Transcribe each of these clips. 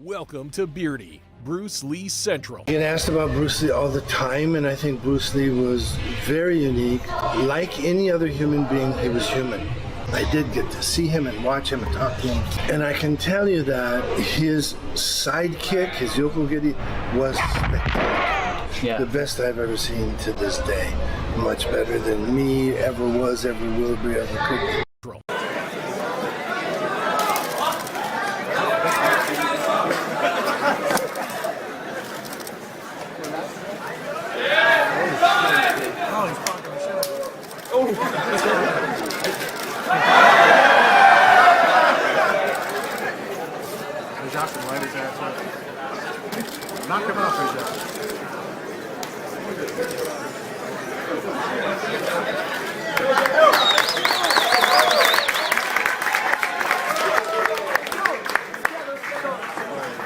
Welcome to Beardy, Bruce Lee Central. I get asked about Bruce Lee all the time, and I think Bruce Lee was very unique. Like any other human being, he was human. I did get to see him and watch him and talk to him. And I can tell you that his sidekick, his yokogiri, was spectacular. Yeah. The best I've ever seen to this day. Much better than me ever was, ever will be, ever could be. Johnston, light his ass up. Knock him off his ass.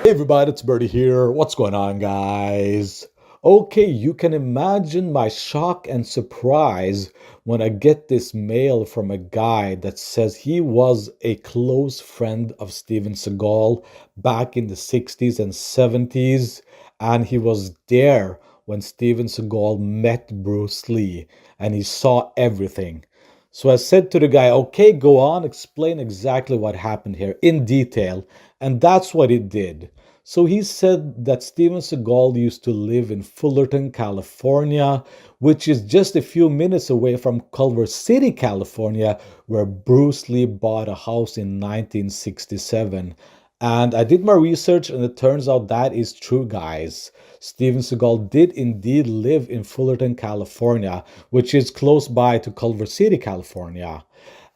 Hey everybody, it's Birdie here. What's going on, guys? Okay, you can imagine my shock and surprise when I get this mail from a guy that says he was a close friend of Steven Seagal back in the 60s and 70s, and he was there when Steven Seagal met Bruce Lee, and he saw everything. So I said to the guy, okay, go on, explain exactly what happened here in detail, and that's what he did. So he said that Steven Seagal used to live in Fullerton, California, which is just a few minutes away from Culver City, California, where Bruce Lee bought a house in 1967. And I did my research, and it turns out that is true, guys. Steven Seagal did indeed live in Fullerton, California, which is close by to Culver City, California.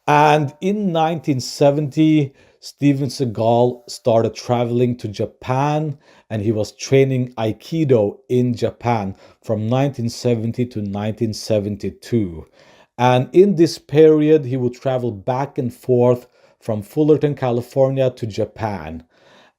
And in 1970, Steven Seagal started traveling to Japan, and he was training Aikido in Japan from 1970 to 1972. And in this period, he would travel back and forth from Fullerton, California to Japan.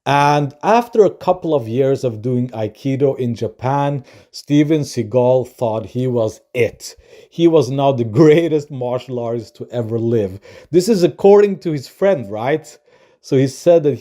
And after a couple of years of doing Aikido in Japan, Steven Seagal thought he was it. He was now the greatest martial artist to ever live. This is according to his friend, right? So he said that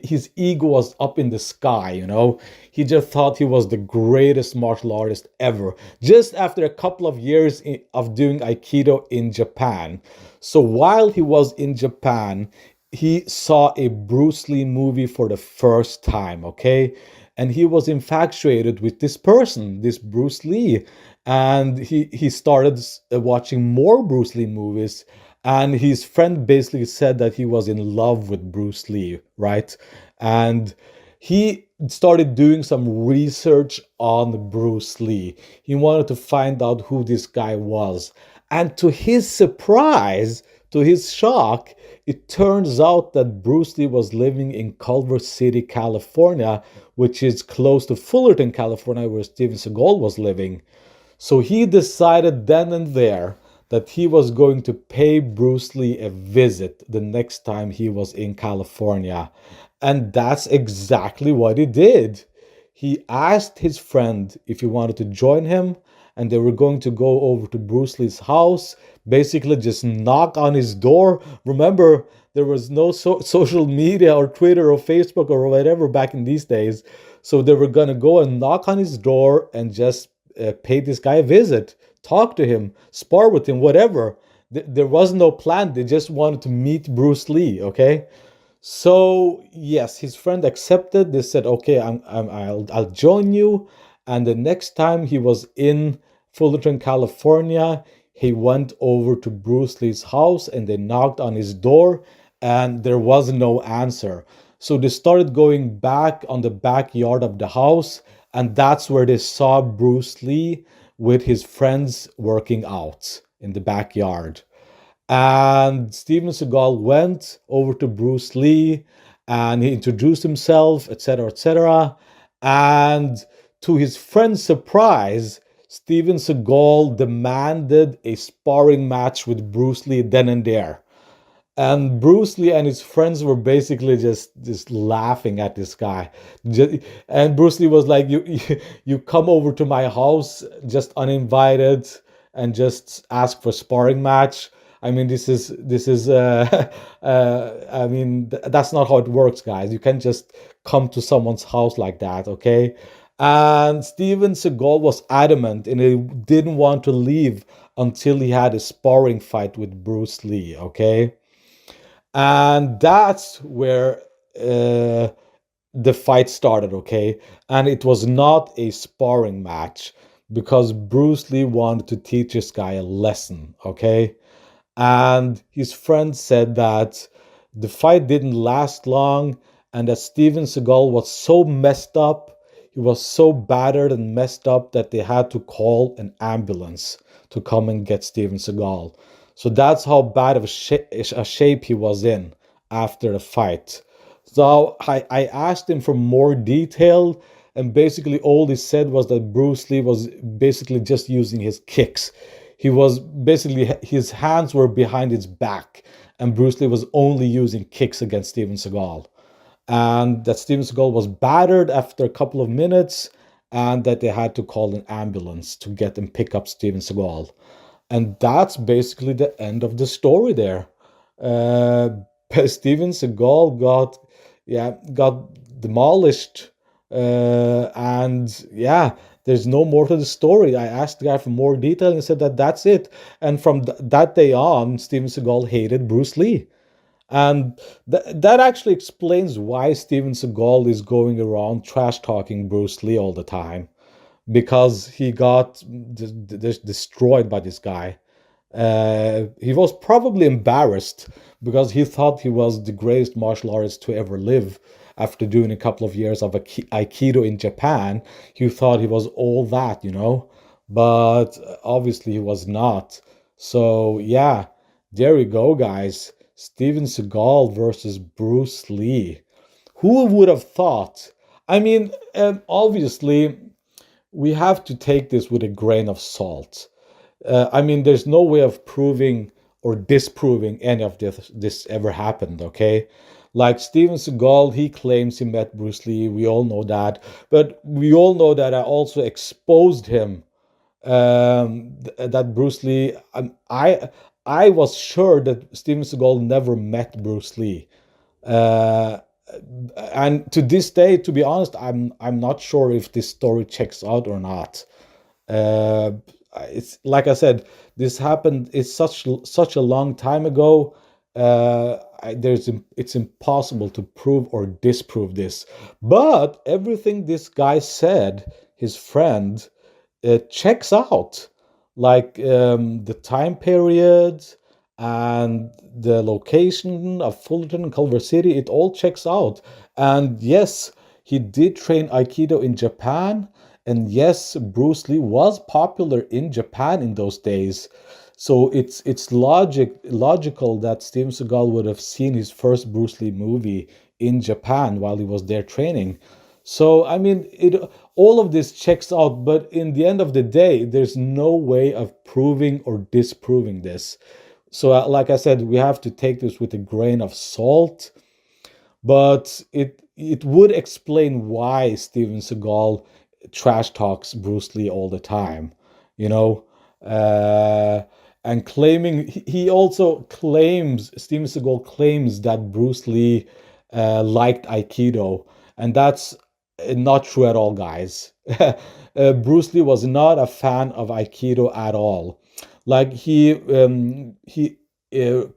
his ego was up in the sky, you know. He just thought he was the greatest martial artist ever. Just after a couple of years of doing Aikido in Japan. So while he was in Japan, he saw a Bruce Lee movie for the first time, okay? And he was infatuated with this person, this Bruce Lee. And he started watching more Bruce Lee movies. And his friend basically said that he was in love with Bruce Lee, right? And he started doing some research on Bruce Lee. He wanted to find out who this guy was. And to his surprise, to his shock, it turns out that Bruce Lee was living in Culver City, California, which is close to Fullerton, California, where Steven Seagal was living. So he decided then and there that he was going to pay Bruce Lee a visit the next time he was in California. And that's exactly what he did. He asked his friend if he wanted to join him, and they were going to go over to Bruce Lee's house, basically just knock on his door. Remember, there was no social media or Twitter or Facebook or whatever back in these days. So they were going to go and knock on his door and just pay this guy a visit. Talk to him, spar with him, whatever. There was no plan. They just wanted to meet Bruce Lee, okay? So yes, his friend accepted. They said, okay, I'll join you. And the next time he was in Fullerton, California, he went over to Bruce Lee's house and they knocked on his door and there was no answer. So they started going back on the backyard of the house, and that's where they saw Bruce Lee with his friends working out in the backyard. And Steven Seagal went over to Bruce Lee and he introduced himself, etc., etc. And to his friend's surprise, Steven Seagal demanded a sparring match with Bruce Lee then and there. And Bruce Lee and his friends were basically just laughing at this guy. And Bruce Lee was like, you come over to my house just uninvited and just ask for sparring match. I mean, I mean, that's not how it works, guys. You can't just come to someone's house like that, okay? And Steven Seagal was adamant, and he didn't want to leave until he had a sparring fight with Bruce Lee, okay? And that's where the fight started, okay? And it was not a sparring match because Bruce Lee wanted to teach this guy a lesson, okay? And his friend said that the fight didn't last long and that Steven Seagal was so messed up, he was so battered and messed up that they had to call an ambulance to come and get Steven Seagal. So that's how bad of a shape he was in after the fight. So I asked him for more detail, and basically all he said was that Bruce Lee was basically just using his kicks. He was basically, his hands were behind his back, and Bruce Lee was only using kicks against Steven Seagal. And that Steven Seagal was battered after a couple of minutes, and that they had to call an ambulance to get and pick up Steven Seagal. And that's basically the end of the story there. Steven Seagal got demolished, and yeah, there's no more to the story. I asked the guy for more detail, and he said that that's it. And from that day on, Steven Seagal hated Bruce Lee. And that actually explains why Steven Seagal is going around trash talking Bruce Lee all the time, because he got destroyed by this guy. He was probably embarrassed because he thought he was the greatest martial artist to ever live. After doing a couple of years of Aikido in Japan, he thought he was all that, but obviously he was not. So yeah, there we go, guys. Steven Seagal versus Bruce Lee. Who would have thought? I mean, obviously, we have to take this with a grain of salt. I mean, there's no way of proving or disproving any of this ever happened, okay? Like Steven Seagal, he claims he met Bruce Lee. We all know that. But we all know that I also exposed him, that Bruce Lee... I was sure that Steven Seagal never met Bruce Lee. And to this day, to be honest, I'm not sure if this story checks out or not. It's like I said, this happened. It's such a long time ago. It's impossible to prove or disprove this. But everything this guy said, his friend, checks out. Like the time period and the location of Fullerton and Culver City, it all checks out. And yes, he did train Aikido in Japan. And yes, Bruce Lee was popular in Japan in those days. So it's logical that Steven Seagal would have seen his first Bruce Lee movie in Japan while he was there training. So, I mean, all of this checks out, but in the end of the day, there's no way of proving or disproving this. So, like I said, we have to take this with a grain of salt, but it would explain why Steven Seagal trash talks Bruce Lee all the time, and claiming, he also claims, Steven Seagal claims that Bruce Lee liked Aikido, and that's not true at all, guys. Bruce Lee was not a fan of Aikido at all. Like he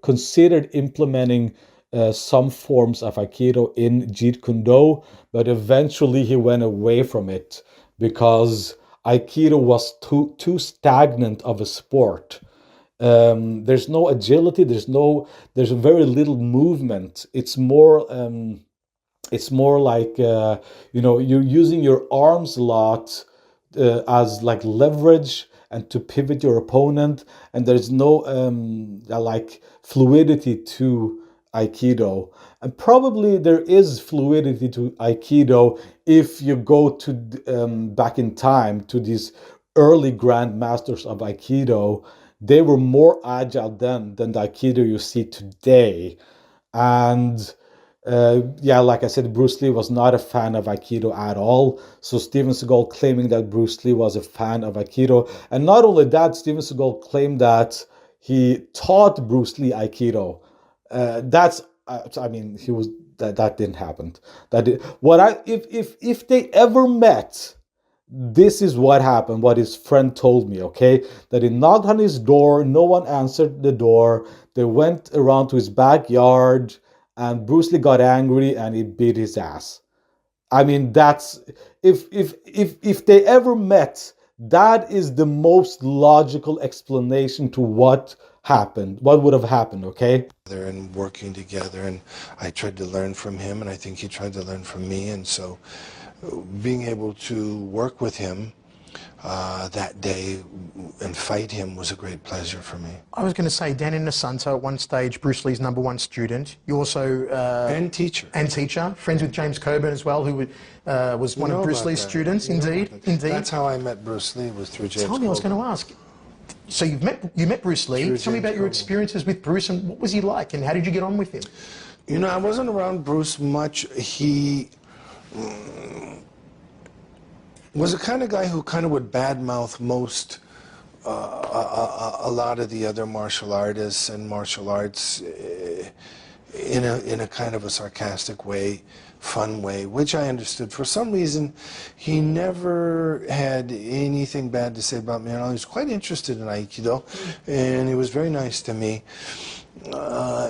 considered implementing some forms of Aikido in Jeet Kune Do, but eventually he went away from it because Aikido was too stagnant of a sport. There's no agility. There's very little movement. It's more like you're using your arms a lot as like leverage and to pivot your opponent, and there's no like fluidity to Aikido. And probably there is fluidity to Aikido if you go to back in time to these early grandmasters of Aikido. They were more agile then than the Aikido you see today. And like I said, Bruce Lee was not a fan of Aikido at all. So Steven Seagal claiming that Bruce Lee was a fan of Aikido. And not only that, Steven Seagal claimed that he taught Bruce Lee Aikido. I mean, he was that didn't happen. If they ever met, this is what happened. What his friend told me. Okay, that he knocked on his door. No one answered the door. They went around to his backyard, and Bruce Lee got angry and he beat his ass. I mean, that's if they ever met, that is the most logical explanation to what happened, what would have happened, okay? And working together, and I tried to learn from him, and I think he tried to learn from me, and so being able to work with him that day and fight him was a great pleasure for me. I was going to say, Dan Inosanto, at one stage, Bruce Lee's #1 student. You also... and teacher. And teacher. Friends with James Coburn as well, who was one of Bruce Lee's students. Indeed. That's how I met Bruce Lee, was through James Coburn. Tell me, I was going to ask. So you met Bruce Lee. Tell me about your experiences with Bruce, and what was he like, and how did you get on with him? You know, I wasn't around Bruce much. He was the kind of guy who kind of would badmouth most, a lot of the other martial artists and martial arts in a kind of a sarcastic way, fun way, which I understood. For some reason, he never had anything bad to say about me. And I was quite interested in Aikido, and he was very nice to me.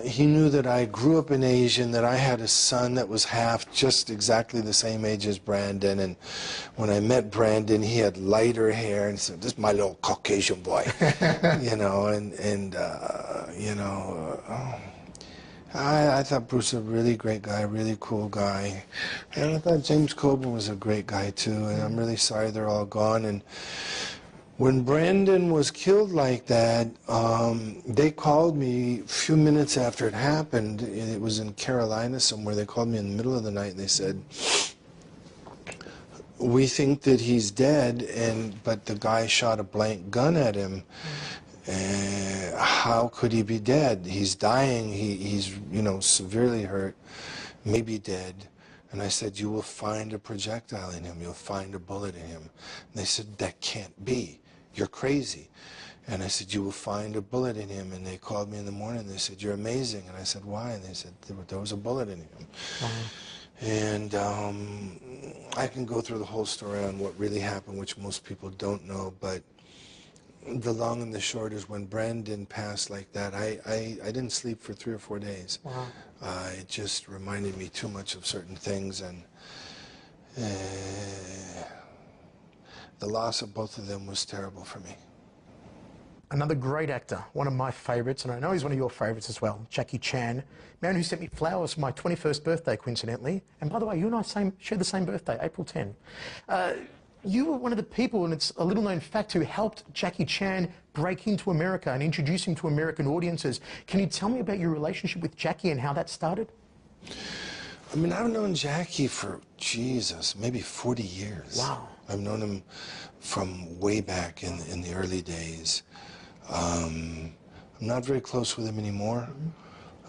He knew that I grew up in Asia and that I had a son that was just exactly the same age as Brandon. And when I met Brandon, he had lighter hair and said, "This is my little Caucasian boy," you know. You know, I thought Bruce was a really great guy, really cool guy, and I thought James Coburn was a great guy too. And I'm really sorry they're all gone. And when Brandon was killed like that, they called me a few minutes after it happened. It was in Carolina somewhere. They called me in the middle of the night and they said, "We think that he's dead, but the guy shot a blank gun at him. How could he be dead? He's dying. He's you know, severely hurt, maybe dead." And I said, "You will find a projectile in him. You'll find a bullet in him." And they said, "That can't be. You're crazy." And I said, "You will find a bullet in him." And they called me in the morning and they said, "You're amazing." And I said, "Why?" And they said, there was a bullet in him. And I can go through the whole story on what really happened, which most people don't know, but the long and the short is when Brandon passed like that, I didn't sleep for 3 or 4 days. Wow. It just reminded me too much of certain things, and the loss of both of them was terrible for me. Another great actor, one of my favourites, and I know he's one of your favourites as well, Jackie Chan, man who sent me flowers for my 21st birthday, coincidentally. And by the way, you and I share the same birthday, April 10. You were one of the people, and it's a little-known fact, who helped Jackie Chan break into America and introduce him to American audiences. Can you tell me about your relationship with Jackie and how that started? I mean, I've known Jackie for, Jesus, maybe 40 years. Wow. I've known him from way back in the early days. I'm not very close with him anymore.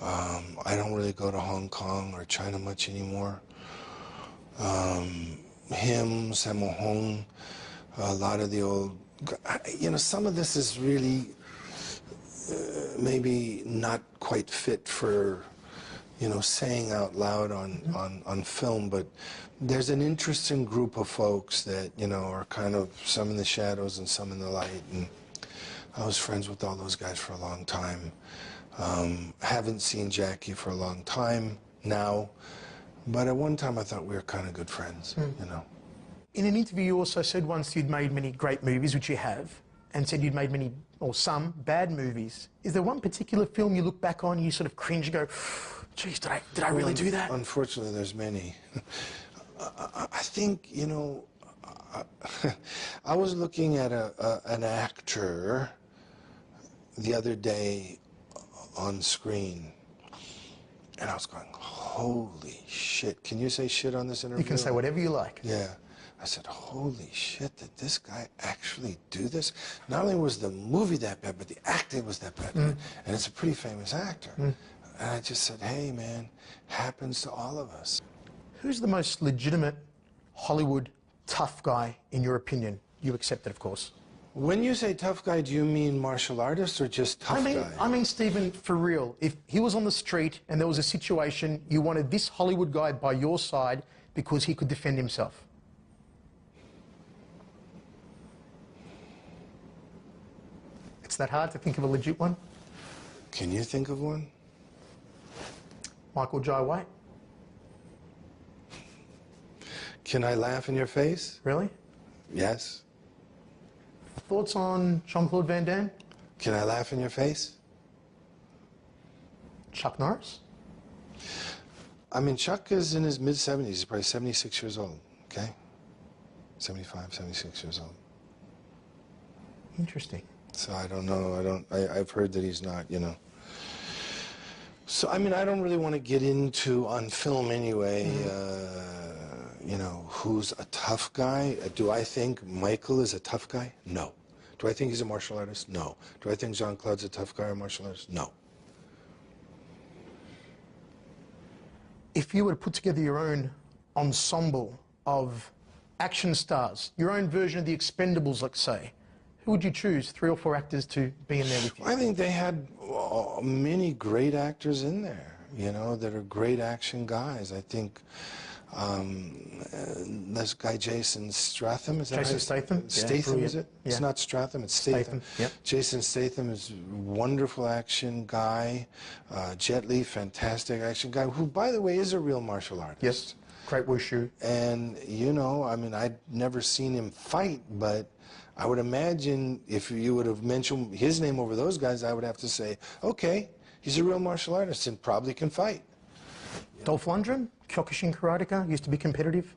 I don't really go to Hong Kong or China much anymore. Him, Sammo Hung, a lot of the old, you know, some of this is really maybe not quite fit for, you know, saying out loud on film, but there's an interesting group of folks that, you know, are kind of some in the shadows and some in the light, and I was friends with all those guys for a long time. Haven't seen Jackie for a long time now, but at one time I thought we were kind of good friends, you know. In an interview, you also said once you'd made many great movies, which you have, and said you'd made many, or some, bad movies. Is there one particular film you look back on and you sort of cringe and go, geez, did I really do that? Unfortunately, there's many. I think, you know, I was looking at an actor the other day on screen, and I was going, holy shit. Can you say shit on this interview? You can say whatever you like. Yeah. I said, holy shit, did this guy actually do this? Not only was the movie that bad, but the acting was that bad. And it's a pretty famous actor. And I just said, hey, man, happens to all of us. Who's the most legitimate Hollywood tough guy, in your opinion? You accept it, of course. When you say tough guy, do you mean martial artist or just tough guy? I mean, Stephen, for real, if he was on the street and there was a situation, you wanted this Hollywood guy by your side because he could defend himself. It's that hard to think of a legit one? Can you think of one? Michael Jai White? Can I laugh in your face? Really? Yes. Thoughts on Jean-Claude Van Damme? Can I laugh in your face? Chuck Norris? I mean, Chuck is in his mid-70s. He's probably 76 years old, okay? 75, 76 years old. Interesting. So I don't know. I've heard that he's not, you know. So, I mean, I don't really want to get into, on film anyway, you know, who's a tough guy. Do I think Michael is a tough guy? No. Do I think he's a martial artist? No. Do I think Jean-Claude's a tough guy or martial artist? No. If you were to put together your own ensemble of action stars, your own version of the Expendables, let's say, who would you choose, 3 or 4 actors to be in there with you? I think they had many great actors in there, you know, that are great action guys. I think this guy Jason Statham, is that Jason right? Statham? Statham, Yeah, is it? yeah. It's not Stratham, it's Statham. Yep. Jason Statham is a wonderful action guy. Jet Li, fantastic action guy, who, by the way, is a real martial artist. Yes, great wushu. And, you know, I mean, I'd never seen him fight, but I would imagine if you would have mentioned his name over those guys, I would have to say, okay, he's a real martial artist and probably can fight. Dolph Lundgren, Kyokushin karateka, used to be competitive.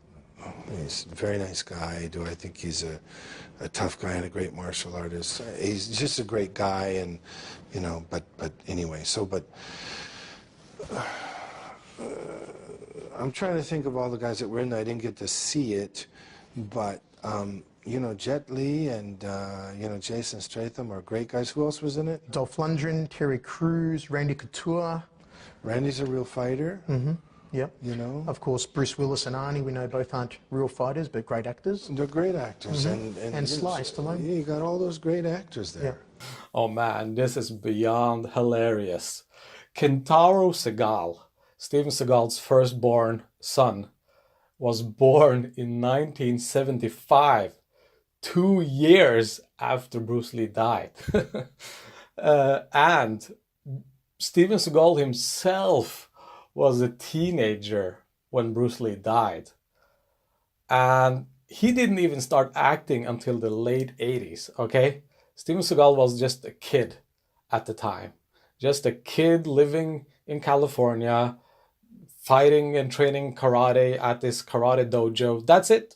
He's a very nice guy. Do I think he's a tough guy and a great martial artist? He's just a great guy, and, you know, but anyway, so, but I'm trying to think of all the guys that were in there. I didn't get to see it, but, you know, Jet Li and, you know, Jason Statham are great guys. Who else was in it? Dolph Lundgren, Terry Crews, Randy Couture. Randy's a real fighter. Mm-hmm. Yep. You know? Of course, Bruce Willis and Arnie, we know both aren't real fighters, but great actors. They're great actors. Mm-hmm. And Sly Stallone. Yeah, you got all those great actors there. Yeah. Oh man, this is beyond hilarious. Kentaro Seagal, Steven Seagal's firstborn son, was born in 1975, 2 years after Bruce Lee died. And Steven Seagal himself was a teenager when Bruce Lee died. And he didn't even start acting until the late 80s, okay? Steven Seagal was just a kid at the time. Just a kid living in California, fighting and training karate at this karate dojo. That's it.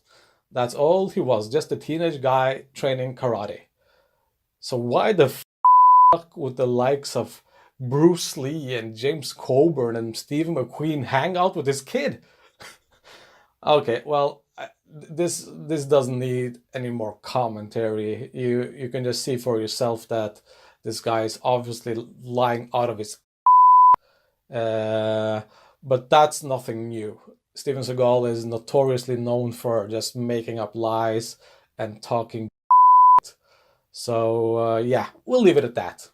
That's all he was. Just a teenage guy training karate. So why the fuck would the likes of Bruce Lee and James Coburn and Steve McQueen hang out with this kid? Okay, well, this doesn't need any more commentary. You can just see for yourself that this guy is obviously lying out of his but that's nothing new. Steven Seagal is notoriously known for just making up lies and talking. So yeah, we'll leave it at that.